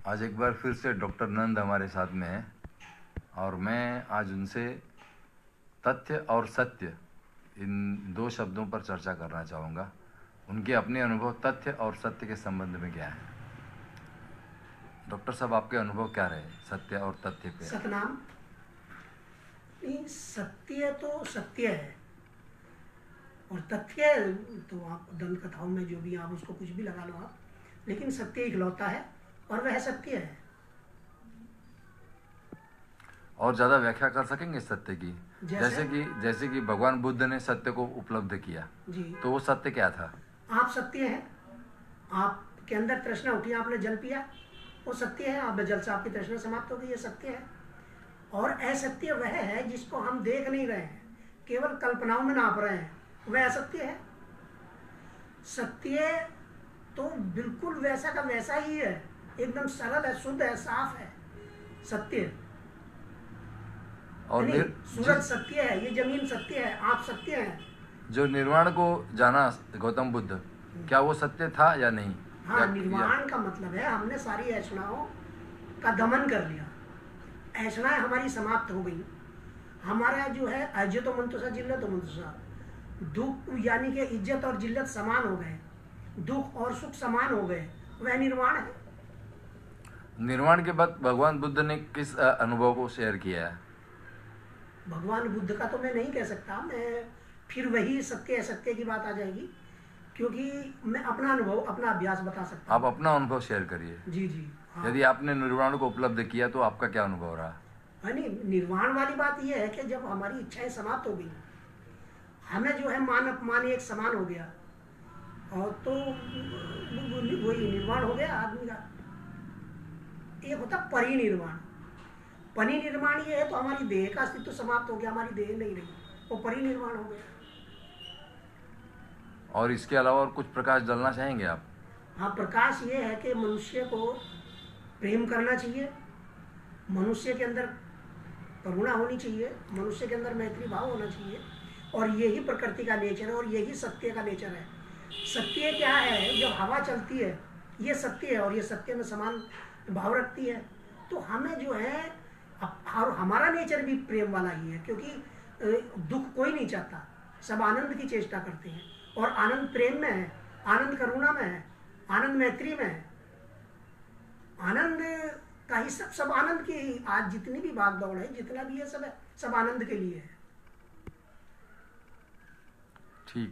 आज एक बार फिर से डॉक्टर नंद हमारे साथ में है और मैं आज उनसे तथ्य और सत्य इन दो शब्दों पर चर्चा करना चाहूँगा। उनके अपने अनुभव तथ्य और सत्य के संबंध में क्या है। डॉक्टर साहब, आपके अनुभव क्या रहे सत्य और तथ्य पे? सतनाम। नहीं, सत्य तो सत्य है और तथ्य तो आप दंत कथाओं में जो भी आप उसको कुछ भी लगा लो आप, लेकिन सत्य इकलौता है और वह सत्य है। और ज़्यादा व्याख्या कर सकेंगे सत्य की? जैसे जैसे कि भगवान बुद्ध ने सत्य को उपलब्ध किया जी, तो वो सत्य क्या था? आप सत्य हैं। आपके अंदर तृष्णा उठी, आपने जल पिया, वो सत्य है। आप जल से आपकी तृष्णा समाप्त हो गई, ये सत्य है। और असत्य वह है जिसको हम देख नहीं रहे हैं, केवल कल्पनाओं में नाप रहे हैं, वह असत्य है। सत्य तो बिल्कुल वैसा का वैसा ही है, एकदम सरल है, शुद्ध है, साफ है सत्य। और सूरज सत्य है, ये जमीन सत्य है, आप सत्य हैं। जो निर्वाण को जाना गौतम बुद्ध, क्या वो सत्य था या नहीं? हाँ, निर्वाण का मतलब है हमने सारी ऐषणाओं का दमन कर लिया, ऐषणाएं हमारी समाप्त हो गई। हमारा जो है अज्य तो मंतुषा जिल्लत तो मंतुषा, दुख यानी कि इज्जत और जिल्लत समान हो गए, दुख और सुख समान हो गए, वह निर्वाण है। निर्वाण के बाद भगवान बुद्ध ने किस अनुभव को शेयर किया है? भगवान बुद्ध का तो मैं नहीं कह सकता, मैं फिर वही सत्य असत्य की बात आ जाएगी, क्योंकि मैं अपना अनुभव अपना अभ्यास बता सकता हूँ। आप अपना अनुभव शेयर करिए। जी जी हाँ। यदि आपने निर्वाण को उपलब्ध किया तो आपका क्या अनुभव रहा? नहीं, निर्वाण वाली बात यह है कि जब हमारी इच्छाएं समाप्त हो गई, हमें जो है मान अपमान एक समान हो गया, और तो वही निर्वाण हो गया आदमी का। एक होता परिनिर्वाण। परिनिर्वाण ये है तो हमारी देह का अस्तित्व समाप्त हो गया, हमारी देह नहीं रही, वो परिनिर्वाण हो गया। और इसके अलावा और कुछ प्रकाश डालना चाहेंगे आप? हाँ, प्रकाश ये है कि मनुष्य को प्रेम करना चाहिए, मनुष्य के अंदर करुणा होनी चाहिए, मनुष्य के अंदर मैत्री भाव होना चाहिए, और यही प्रकृति का नेचर है और यही सत्य का नेचर है। सत्य क्या है? जब हवा चलती है ये सत्य है और ये सत्य में समान भाव रखती है, तो हमें जो है, और हमारा नेचर भी प्रेम वाला ही है, क्योंकि दुख कोई नहीं चाहता, सब आनंद की चेष्टा करते हैं, और आनंद प्रेम में है, आनंद करुणा में है, आनंद मैत्री में है, आनंद का ही सब आनंद की। आज जितनी भी भाग दौड़ है, जितना भी है, सब आनंद के लिए है।